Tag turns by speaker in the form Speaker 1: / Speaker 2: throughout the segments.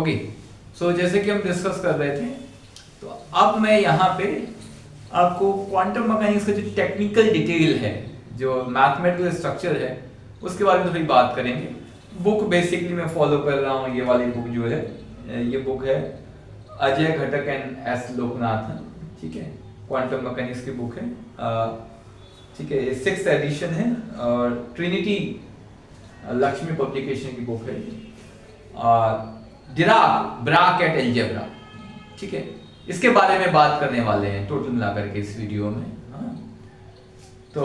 Speaker 1: Okay, सो जैसे कि हम डिस्कस कर रहे थे, तो अब मैं यहाँ पे आपको क्वांटम मैकेनिक्स का जो टेक्निकल डिटेल है, जो मैथमेटिकल स्ट्रक्चर है, उसके बारे में थोड़ी बात करेंगे। बुक बेसिकली मैं फॉलो कर रहा हूँ, ये वाली बुक जो है, ये बुक है अजय घटक एंड एस लोकनाथन, ठीक है, क्वांटम मैकेनिक्स की बुक है, ठीक है, ये 6th एडिशन है और ट्रिनिटी लक्ष्मी पब्लिकेशन की बुक है। डिराक ब्राकेट अलजेब्रा, ठीक है, इसके बारे में बात करने वाले हैं टोटल मिलाकर के इस वीडियो में। हाँ, तो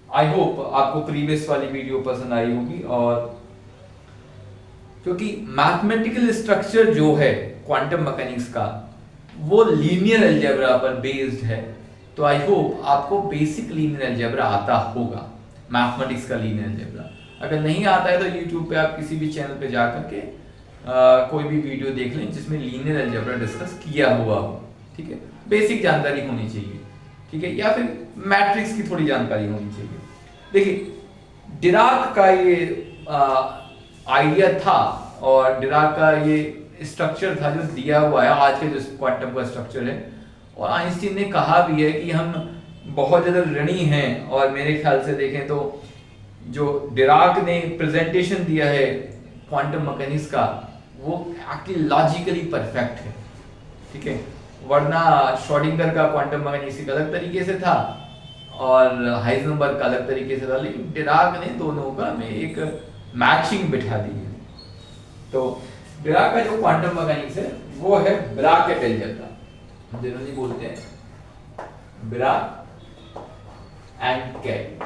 Speaker 1: आई होप आपको प्रीवियस वाली वीडियो पसंद आई होगी, और क्योंकि मैथमेटिकल स्ट्रक्चर जो है क्वांटम मैकेनिक्स का वो लीनियर अलजेब्रा पर बेस्ड है, तो आई होप आपको बेसिक लीनियर अलजेब्रा आता होगा, मैथमेटिक्स का लीनियर अलजेब्रा। अगर नहीं आता है तो यूट्यूब पे आप किसी भी चैनल पे जा करके कोई भी वीडियो देख लें जिसमें लीनियर अलजेब्रा डिस्कस किया हुआ हो, ठीक है, बेसिक जानकारी होनी चाहिए, ठीक है, या फिर मैट्रिक्स की थोड़ी जानकारी होनी चाहिए। देखिए, डिराक का ये आइडिया था, और डिराक का ये स्ट्रक्चर था जो दिया हुआ है आज के जो क्वांटम का स्ट्रक्चर है, और आइंस्टीन ने कहा भी है कि हम बहुत ज़्यादा ऋणी हैं, और मेरे ख्याल से देखें तो जो डिराक ने प्रेजेंटेशन दिया है क्वांटम मैकेनिक्स का, वो एक्चुअली लॉजिकली परफेक्ट है, ठीक है, वरना श्रोडिंगर का क्वांटम मैकेनिक्स एक अलग तरीके से था और हाइजेनबर्ग का अलग तरीके से था, लेकिन डिराक ने दोनों का में एक मैचिंग बिठा दी है। तो डिराक का जो क्वांटम मैकेनिक्स है वो है ब्राकेट अलजेब्रा, हम जनरली बोलते हैं bra and ket,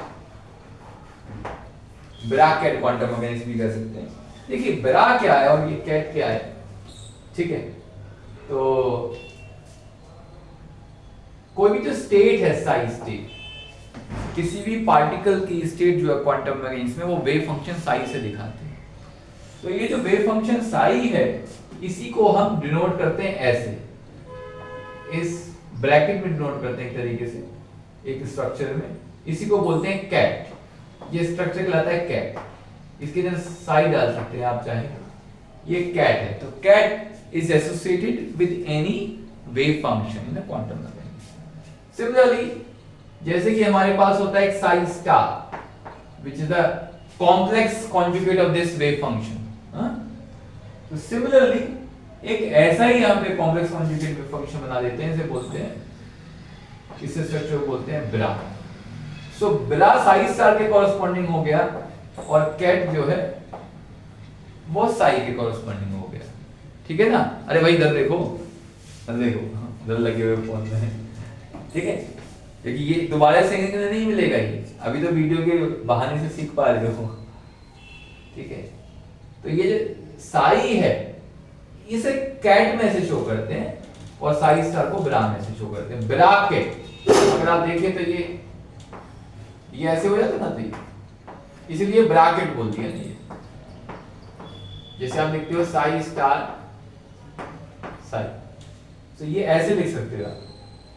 Speaker 1: bracket quantum mechanics भी कह सकते हैं। देखिए, ब्रा क्या है और ये कैट क्या है, ठीक है, तो कोई भी जो स्टेट है, साई स्टेट, किसी भी पार्टिकल की स्टेट जो है क्वांटम मैकेनिक्स में वो वेव फंक्शन साई से दिखाते हैं। तो ये जो वेव फंक्शन साई है, इसी को हम डिनोट करते हैं ऐसे, इस ब्रैकेट में डिनोट करते हैं एक तरीके से, एक स्ट्रक्चर में, इसी को बोलते हैं कैट। ये स्ट्रक्चर कहलाता है कैट, इसके अंदर साई डाल सकते हैं आप चाहे, ये कैट है। तो ket is associated with any wave function in quantum mechanics. Similarly, जैसे कि हमारे पास होता है एक psi star which is the complex conjugate of this wave function, तो सिमिलरली एक ऐसा ही यहाँ पे कॉम्प्लेक्स कॉन्जुगेट वेव फंक्शन बना देते हैं, इसे बोलते हैं, इस स्ट्रक्चर को बोलते हैं ब्रा। सो ब्रा साई स्टार के कॉरेस्पॉन्डिंग हो गया, और कैट जो है वो साई के कॉरेस्पॉन्डिंग हो गया, ठीक है ना। अरे भाई इधर देखो, इधर लगे हुए फोन में, ठीक है, क्योंकि ये दोबारा से नहीं मिलेगा, ये अभी तो वीडियो के बहाने से सीख पा रहे हो, ठीक है। तो ये जो साई है इसे कैट में से शो करते हैं, और साई स्टार को ब्रा में से शो करते हैं, ब्राकेट। अगर आप देखें तो ये ऐसे हो जाता ना, तो इसीलिए ब्रैकेट बोल दिया नहीं, जैसे आप लिखते हो साई स्टार साई, तो ये ऐसे लिख सकते हो,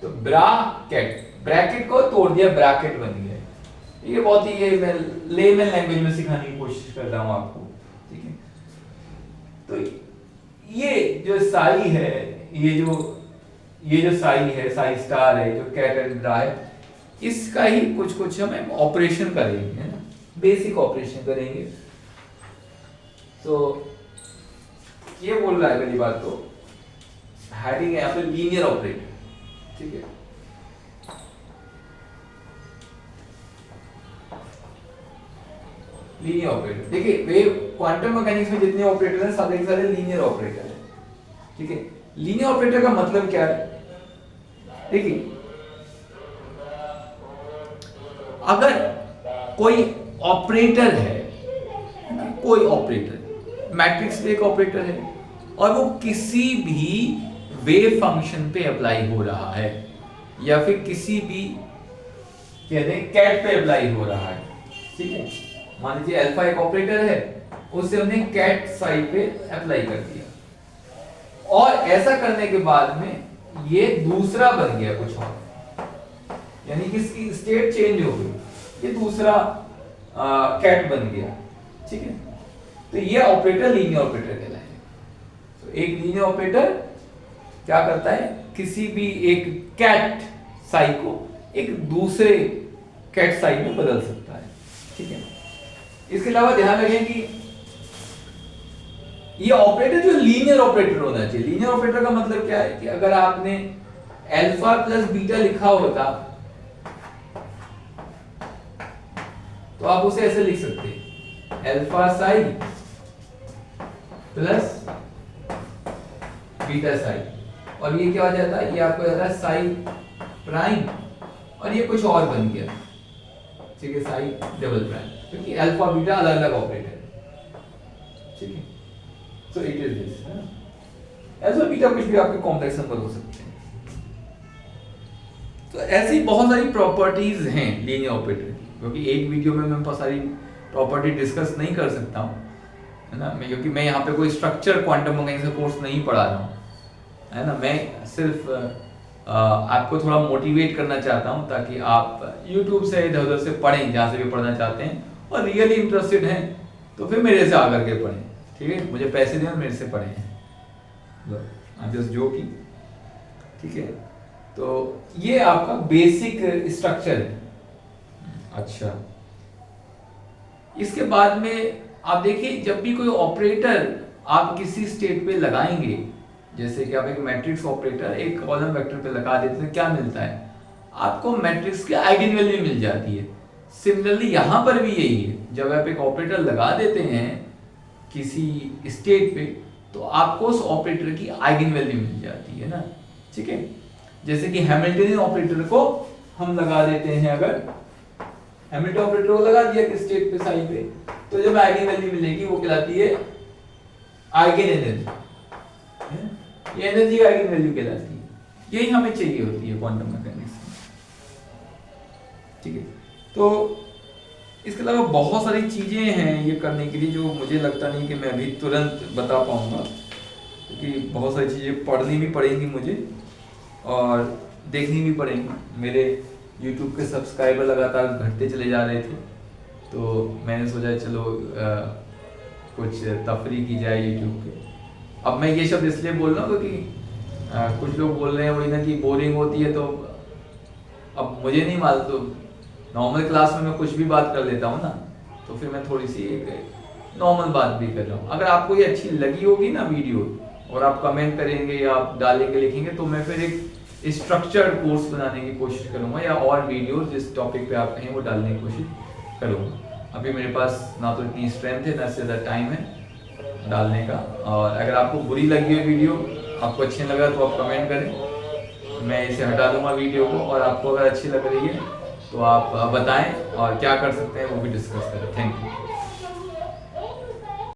Speaker 1: तो ब्रैकेट, ब्रैकेट को तोड़ दिया, ब्रैकेट बन गया। ये बहुत ही, ये मैं लेमन लैंग्वेज में सिखाने की कोशिश कर रहा हूं आपको, ठीक है। तो ये जो साई है, ये जो साई है, साई स्टार है, जो कैट एंड ब्रा है, इसका ही कुछ हम ऑपरेशन करेंगे, है ना, बेसिक ऑपरेशन करेंगे। तो ये बोल रहा है पहली बात तो हेडिंग है यहाँ पे लीनियर ऑपरेटर, ठीक है। लीनियर ऑपरेटर, देखिए वेव क्वांटम मैकेनिक्स में जितने ऑपरेटर हैं सारे के सारे लीनियर ऑपरेटर है, ठीक है। लीनियर ऑपरेटर का मतलब क्या है, देखिए अगर कोई ऑपरेटर है, कोई ऑपरेटर मैट्रिक्स पे एक ऑपरेटर है, और वो किसी भी वेव फंक्शन पे अप्लाई हो रहा है, या फिर किसी भी कहते हैं कैट पे अप्लाई हो रहा है, ठीक है। मान लीजिए अल्फा एक ऑपरेटर है, उससे हमने कैट साइड पे अप्लाई कर दिया, और ऐसा करने के बाद में ये दूसरा बन गया कुछ और, यानी कि इसकी स्टेट चेंज हो गई, ये दूसरा कैट बन गया, ठीक है। तो ये ऑपरेटर लीनियर ऑपरेटर कहलाएगा। एक लीनियर ऑपरेटर क्या करता है, किसी भी एक कैट साई को एक दूसरे कैट साई में बदल सकता है, ठीक है। इसके अलावा ध्यान रखें कि ये ऑपरेटर जो लीनियर ऑपरेटर होना चाहिए। लीनियर ऑपरेटर का मतलब क्या है कि अगर आपने अल्फा प्लस बीटा लिखा होता तो आप उसे ऐसे लिख सकते हैं, alpha Sai plus beta Sai, और ये क्या हो जाता है, ये आपको जाता है साई प्राइम, और ये कुछ और बन गया, ठीक है, साई डबल प्राइम, क्योंकि अल्फा बीटा अलग अलग ऑपरेटर है, ठीक है। So it is this, alpha beta कुछ भी आपके कॉम्प्लेक्स नंबर हो सकते हैं। तो ऐसी बहुत सारी प्रॉपर्टीज हैं लीनियर ऑपरेटर की, क्योंकि एक वीडियो में मैं बहुत सारी प्रॉपर्टी डिस्कस नहीं कर सकता हूँ, है ना, क्योंकि मैं यहाँ पे कोई स्ट्रक्चर क्वांटम मैकेनिक्स का कोर्स नहीं पढ़ा रहा हूँ, है ना। मैं सिर्फ आपको थोड़ा मोटिवेट करना चाहता हूँ ताकि आप YouTube से इधर उधर से पढ़ें, जहाँ से भी पढ़ना चाहते हैं, और रियली इंटरेस्टेड हैं तो फिर मेरे से आकर के पढ़ें, ठीक है। मुझे पैसे दें और मेरे से पढ़ें, आई एम जस्ट जोकिंग, ठीक है। तो ये आपका बेसिक स्ट्रक्चर है। अच्छा, इसके बाद में आप देखिए, जब भी कोई ऑपरेटर आप किसी स्टेट पे लगाएंगे, जैसे कि आप एक मैट्रिक्स ऑपरेटर एक कॉलम वेक्टर पे लगा देते हैं, क्या मिलता है आपको, मैट्रिक्स की आइगन वैल्यू मिल जाती है। सिमिलरली यहाँ पर भी यही है, जब आप एक ऑपरेटर लगा देते हैं किसी स्टेट पे तो आपको उस ऑपरेटर की आइगन वैल्यू मिल जाती है ना, ठीक है। जैसे कि हैमिल्टनियन ऑपरेटर को हम लगा देते हैं, अगर हैमिल्टन ऑपरेटर को लगा दिया किस स्टेट पे साई पे, तो जब आइगन वैल्यू मिलेगी वो कहलाती है आइगन एनर्जी, ये एनर्जी का आइगन वैल्यू कहलाती है। यही हमें चाहिए होती है क्वांटम मैकेनिक्स में, ठीक है। तो इसके अलावा बहुत सारी चीजें हैं ये करने के लिए, जो मुझे लगता नहीं कि मैं अभी तुरंत बता पाऊंगा, क्योंकि बहुत सारी चीजें पढ़नी भी पड़ेंगी मुझे और देखनी भी पड़ेंगी। मेरे YouTube के सब्सक्राइबर लगातार घटते चले जा रहे थे, तो मैंने सोचा चलो कुछ तफरी की जाए YouTube पे। अब मैं ये शब्द इसलिए बोल रहा हूँ क्योंकि कुछ लोग बोल रहे हैं वही ना कि बोरिंग होती है, तो अब मुझे नहीं मालूम, तो नॉर्मल क्लास में मैं कुछ भी बात कर लेता हूँ ना, तो फिर मैं थोड़ी सी एक नॉर्मल बात भी कर रहा हूँ। अगर आपको ये अच्छी लगी होगी ना वीडियो, और आप कमेंट करेंगे या आप डालेंगे लिखेंगे, तो मैं फिर एक स्ट्रक्चर्ड कोर्स बनाने की कोशिश करूँगा, या और वीडियोस जिस टॉपिक पे आप कहें वो डालने की कोशिश करूँगा। अभी मेरे पास ना तो इतनी स्ट्रेंथ है ना ज़्यादा टाइम है डालने का। और अगर आपको बुरी लगी हो वीडियो, आपको अच्छी लगा तो आप कमेंट करें, मैं इसे हटा दूंगा वीडियो को, और आपको अगर अच्छी लग रही है तो आप बताएं और क्या कर सकते हैं वो भी डिस्कस करें। Thank you.